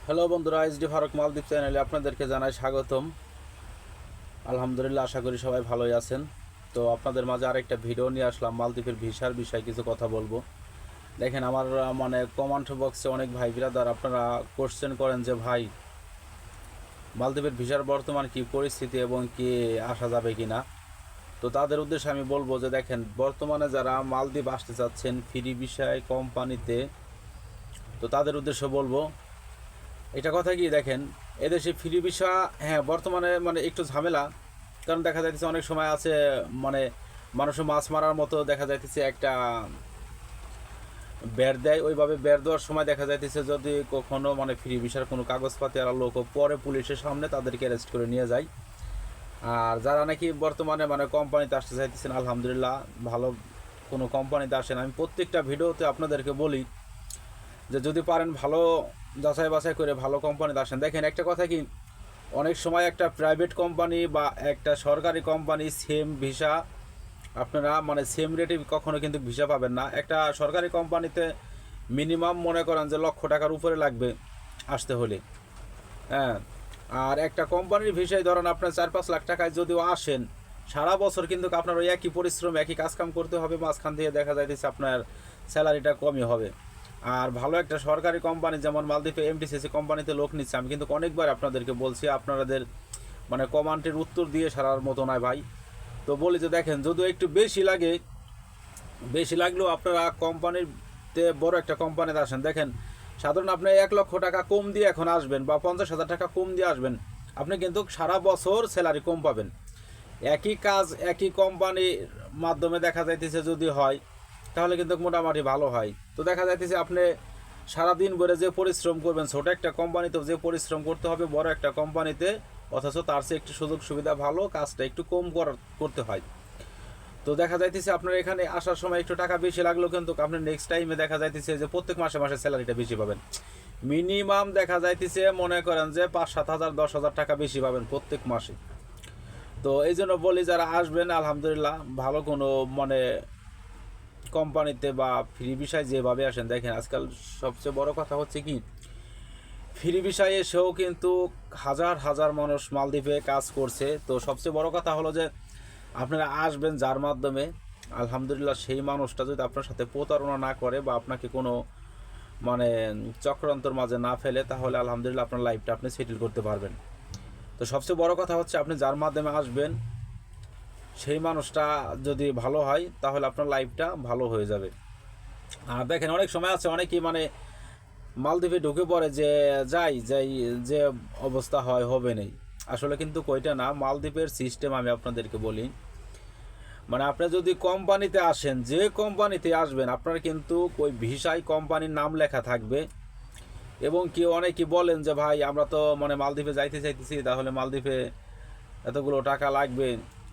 Hello বন্ধুরা, HD Faruk মালদ্বীপ চ্যানেলে আপনাদেরকে জানাই স্বাগতম। আলহামদুলিল্লাহ, আশা করি সবাই ভালোই আছেন। তো আপনাদের মাঝে আরেকটা ভিডিও নিয়ে আসলাম, মালদ্বীপের ভিসার বিষয়ে কিছু কথা বলবো। দেখেন, আমার কমেন্ট বক্সে অনেক ভাই বিরাদার আপনারা কোশ্চেন করেন যে ভাই, মালদ্বীপের ভিসার বর্তমান কি পরিস্থিতি এবং কি আসা যাবে কি না। তো তাদের উদ্দেশ্যে আমি বলবো যে দেখেন, বর্তমানে যারা মালদ্বীপ আসতে চাচ্ছেন ফ্রি ভিসায় কোম্পানিতে, তো তাদের উদ্দেশ্যে বলবো এটা কথা কি, দেখেন এদেশে ফ্রি ভিসা, হ্যাঁ বর্তমানে একটু ঝামেলা। কারণ দেখা যাইতেছে অনেক সময় আছে মানুষের মাছ মারার মতো দেখা যাইতেছে একটা বের দেয়, ওইভাবে বের দেওয়ার সময় দেখা যাইতেছে যদি কখনো ফ্রি ভিসার কোনো কাগজপাতি আর লোক পরে পুলিশের সামনে তাদেরকে অ্যারেস্ট করে নিয়ে যায়। আর যারা নাকি বর্তমানে কোম্পানিতে আসতে চাইতেছেন, আলহামদুলিল্লাহ ভালো কোনো কোম্পানিতে আসেন। আমি প্রত্যেকটা ভিডিওতে আপনাদেরকে বলি যে যদি পারেন ভালো যাচাই বাছাই করে ভালো কোম্পানিতে আসেন। দেখেন একটা কথা কি, অনেক সময় একটা প্রাইভেট কোম্পানি বা একটা সরকারি কোম্পানি সেম ভিসা আপনারা সেম রেটে কখনো কিন্তু ভিসা পাবেন না। একটা সরকারি কোম্পানিতে মিনিমাম মনে করেন যে লক্ষ টাকার উপরে লাগবে আসতে হলে, হ্যাঁ। আর একটা কোম্পানির ভিসায় ধরেন আপনার 4-5 লাখ টাকায় যদিও আসেন, সারা বছর কিন্তু আপনার ওই একই পরিশ্রম একই কাজকাম করতে হবে, মাঝখান দিয়ে দেখা যাইতেছে আপনার স্যালারিটা কমই হবে। আর ভালো একটা সরকারি কোম্পানি যেমন মালদ্বীপে এমটিসিসি কোম্পানিতে লোক নিচ্ছে, আমি কিন্তু অনেকবার আপনাদেরকে বলছি, আপনাদের কমান্ডের উত্তর দিয়ে সারার মতো নয় ভাই। তো বলি যে দেখেন, যদিও একটু বেশি লাগে, বেশি লাগলেও আপনারা কোম্পানিতে বড় একটা কোম্পানিতে আসেন। দেখেন সাধারণ আপনি 1 লক্ষ টাকা কম দিয়ে এখন আসবেন বা 50,000 টাকা কম দিয়ে আসবেন, আপনি কিন্তু সারা বছর স্যালারি কম পাবেন। একই কাজ একই কোম্পানির মাধ্যমে দেখা যাইতেছে যদি হয় তাহলে কিন্তু মোটামুটি ভালো হয়। তো দেখা যাইতেছে আপনি সারাদিন ভরে যে পরিশ্রম করবেন, ছোট একটা কোম্পানিতেও যে পরিশ্রম করতে হবে বড় একটা কোম্পানিতে, অথচ তার চেয়ে একটু সুযোগ সুবিধা ভালো, কাজটা একটু কম করতে হয়। তো দেখা যাইতেছে আপনার এখানে আসার সময় একটু টাকা বেশি লাগলেও কিন্তু আপনি নেক্সট টাইমে দেখা যাইতেছে যে প্রত্যেক মাসে মাসে স্যালারিটা বেশি পাবেন। মিনিমাম দেখা যাইতেছে মনে করেন যে 5-7 হাজার 10,000 টাকা বেশি পাবেন প্রত্যেক মাসে। তো এই জন্য বলি যারা আসবেন আলহামদুলিল্লাহ ভালো কোনো কোম্পানিতে বা ফ্রি ভিসায় যেভাবে আসেন। দেখেন আজকাল সবচেয়ে বড় কথা হচ্ছে কি, ফ্রি ভিসায় এসেও কিন্তু হাজার হাজার মানুষ মালদ্বীপে কাজ করছে। তো সবচেয়ে বড় কথা হলো যে আপনারা আসবেন যার মাধ্যমে, আলহামদুলিল্লাহ সেই মানুষটা যদি আপনার সাথে প্রতারণা না করে বা আপনাকে কোনো মানে চক্রান্তর মাঝে না ফেলে, তাহলে আলহামদুলিল্লাহ আপনার লাইফটা আপনি সেটেল করতে পারবেন। তো সবচেয়ে বড় কথা হচ্ছে আপনি যার মাধ্যমে আসবেন সেই মানুষটা যদি ভালো হয় তাহলে আপনার লাইফটা ভালো হয়ে যাবে। আর দেখেন অনেক সময় আছে অনেকেই মালদ্বীপে ঢুকে পড়ে যে যাই যাই যে অবস্থা হয় হবে নেই, আসলে কিন্তু কইটা না। মালদ্বীপের সিস্টেম আমি আপনাদেরকে বলি, আপনি যদি কোম্পানিতে আসেন, যে কোম্পানিতে আসবেন আপনার কিন্তু ওই ভিসায় কোম্পানির নাম লেখা থাকবে। এবং কি অনেকেই বলেন যে ভাই আমরা তো মালদ্বীপে যাইতে চাইতেছি, তাহলে মালদ্বীপে এতগুলো টাকা লাগবে,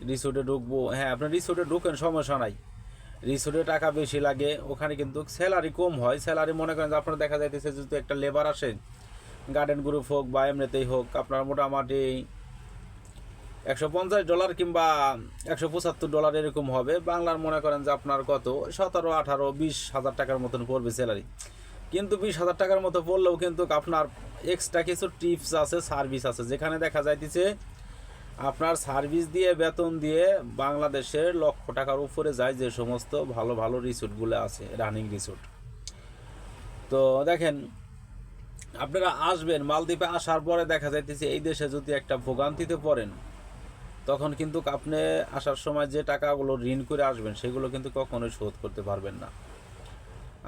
রিসোর্টে ঢুকবো। হ্যাঁ, আপনি রিসোর্টে ঢুকেন, সমস্যা নাই, রিসোর্টে টাকা বেশি লাগে, ওখানে কিন্তু স্যালারি কম হয়। স্যালারি মনে করেন যে আপনার দেখা যাইতেছে যদি একটা লেবার আসে, গার্ডেন গ্রুপ হোক বা এমনিতেই হোক, আপনার মোটামুটি $150 কিংবা $175 এরকম হবে। বাংলার মনে করেন যে আপনার কত 17, 18, 20 হাজার টাকার মতন পড়বে স্যালারি। কিন্তু 20,000 টাকার মতো পড়লেও কিন্তু আপনার এক্সট্রা কিছু টিপস আছে, সার্ভিস আছে, যেখানে দেখা যাইতেছে আপনার সার্ভিস দিয়ে বেতন দিয়ে বাংলাদেশের লক্ষ টাকার উপরে যায় যে সমস্ত ভালো ভালো রিসোর্টগুলো আছে, রানিং রিসোর্ট। তো দেখেন আপনারা আসবেন, মালদ্বীপে আসার পরে দেখা যাইতেছে এই দেশে যদি একটা ভোগান্তিতে পড়েন, তখন কিন্তু আপনি আসার সময় যে টাকাগুলো ঋণ করে আসবেন সেগুলো কিন্তু কখনোই শোধ করতে পারবেন না।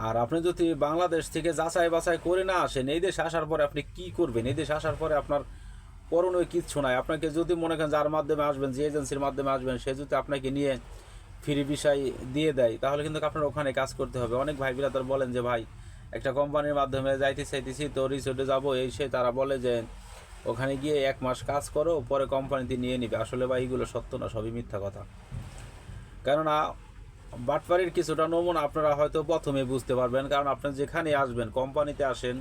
আর আপনি যদি বাংলাদেশ থেকে যাচাই বাছাই করে না আসেন, এই দেশে আসার পরে আপনি কি করবেন? এই দেশে আসার পরে আপনার করণীয় কিচ্ছু নাই। আপনাকে যদি মনে করেন যার মাধ্যমে আসবেন, যে এজেন্সির মাধ্যমে আসবেন, সে যদি আপনাকে নিয়ে ফ্রি ভিসায় দিয়ে দেয়, তাহলে কিন্তু আপনার ওখানে কাজ করতে হবে। অনেক ভাই বিরাদার বলেন যে ভাই একটা কোম্পানির মাধ্যমে যাইতে চাইতেছি, তো রিসোর্টে যাবো, এই সে তারা বলে যে ওখানে গিয়ে 1 মাস কাজ করো, পরে কোম্পানিতে নিয়ে নিবে। আসলে ভাই এগুলো সত্য না, সবই মিথ্যা কথা। কেননা বাটপাড়ির কিছুটা নমুনা আপনারা হয়তো প্রথমে বুঝতে পারবেন, কারণ আপনি যেখানে আসবেন, কোম্পানিতে আসেন,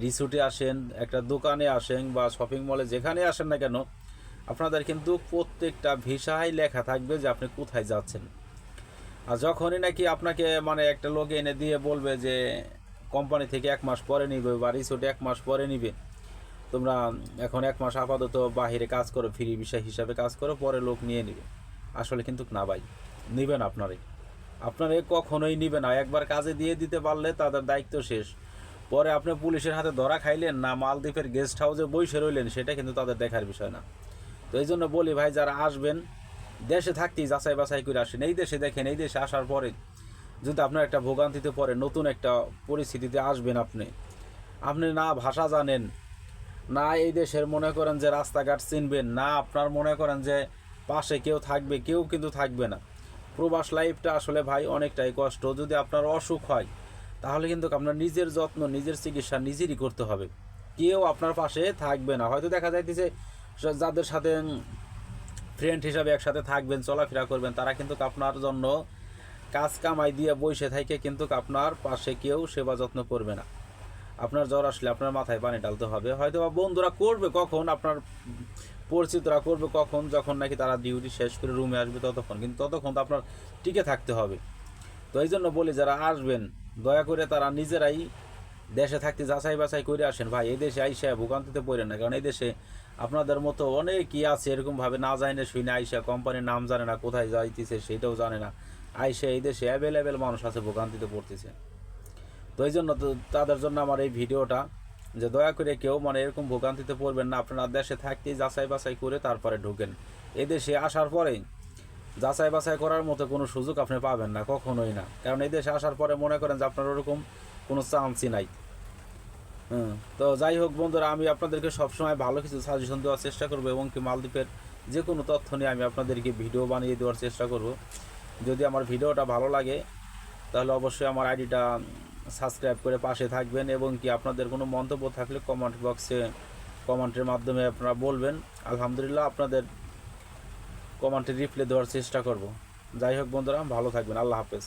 রিসোর্টে আসেন, একটা দোকানে আসেন বা শপিং মলে যেখানে আসেন না কেন, আপনাদের কিন্তু প্রত্যেকটা ভিসায় লেখা থাকবে যে আপনি কোথায় যাচ্ছেন। আর যখনই নাকি আপনাকে একটা লোক এনে দিয়ে বলবে যে কোম্পানি থেকে 1 মাস পরে নিবে বা রিসোর্টে 1 মাস পরে নিবে, তোমরা এখন 1 মাস আপাতত বাহিরে কাজ করো, ফ্রি ভিসা হিসাবে কাজ করো, পরে লোক নিয়ে নিবে। আসলে কিন্তু না ভাই, নিবে না আপনারে কখনোই নিবে না। একবার কাজে দিয়ে দিতে পারলে তাদের দায়িত্ব শেষ। পরে আপনি পুলিশের হাতে ধরা খাইলেন না মালদ্বীপের গেস্ট হাউসে বসে রইলেন, সেটা কিন্তু তাদের দেখার বিষয় না। তো এই জন্য বলি ভাই, যারা আসবেন দেশে থাকতেই যাচাই বাছাই করে আসেন। এই দেশে দেখেন, এই দেশে আসার পরে যদি আপনার একটা ভোগান্তিতে পড়ে, নতুন একটা পরিস্থিতিতে আসবেন, আপনি না ভাষা জানেন, না এই দেশের মনে করেন যে রাস্তাঘাট চিনবেন না, আপনার মনে করেন যে পাশে কেউ থাকবে, কেউ কিন্তু থাকবে না। প্রবাস লাইফটা আসলে ভাই অনেকটাই কষ্ট। যদি আপনার অসুখ হয় তাহলে কিন্তু আপনার নিজের যত্ন, নিজের চিকিৎসা নিজেরই করতে হবে, কেউ আপনার পাশে থাকবে না। হয়তো দেখা যাইতেছে যাদের সাথে ফ্রেন্ড হিসাবে একসাথে থাকবেন, চলাফেরা করবেন, তারা কিন্তু আপনার জন্য কাজ কামাই দিয়ে বসে থাকে, কিন্তু আপনার পাশে কেউ সেবা যত্ন করবে না। আপনার জ্বর আসলে আপনার মাথায় পানি ঢালতে হবে। হয়তো বা বন্ধুরা করবে কখন, আপনার পরিচিতরা করবে কখন, যখন নাকি তারা ডিউটি শেষ করে রুমে আসবে ততক্ষণ, কিন্তু ততক্ষণ তো আপনার টিকে থাকতে হবে। তো এই জন্য বলি, যারা আসবেন দয়া করে তারা নিজেরাই দেশে থাকতে যাচাই বাছাই করে আসেন ভাই। এই দেশে আইসা ভোগান্তিতে পড়েন না, কারণ এই দেশে আপনাদের মতো অনেকই আছে এরকমভাবে না জানে শুনে আইসা, কোম্পানির নাম জানে না, কোথায় যাইতেছে সেটাও জানে না, আইসা এই দেশে অ্যাভেলেবেল মানুষ আছে ভোগান্তিতে পড়তেছে। তো এই জন্য তো তাদের জন্য আমার এই ভিডিওটা, যে দয়া করে কেউ এরকম ভোগান্তিতে পড়বেন না। আপনারা দেশে থাকতেই যাচাই বাছাই করে তারপরে ঢোকেন। এদেশে আসার পরে যাচাই বাছাই করার মতো কোনো সুযোগ আপনি পাবেন না, কখনোই না। কারণ এই দেশে আসার পরে মনে করেন যে আপনার ওরকম কোনো চান্সই নাই। তো যাই হোক বন্ধুরা, আমি আপনাদেরকে সবসময় ভালো কিছু সাজেশন দেওয়ার চেষ্টা করবো, এবং কি মালদ্বীপের যে কোনো তথ্য নিয়ে আমি আপনাদেরকে ভিডিও বানিয়ে দেওয়ার চেষ্টা করব। যদি আমার ভিডিওটা ভালো লাগে তাহলে অবশ্যই আমার আইডিটা সাবস্ক্রাইব করে পাশে থাকবেন, এবং কি আপনাদের কোনো মন্তব্য থাকলে কমেন্ট বক্সে কমেন্টের মাধ্যমে আপনারা বলবেন। আলহামদুলিল্লাহ আপনাদের কমেন্টে রিপ্লাই দেওয়ার চেষ্টা করব। যাই হোক বন্ধুরা, ভালো থাকবেন। আল্লাহ হাফেজ।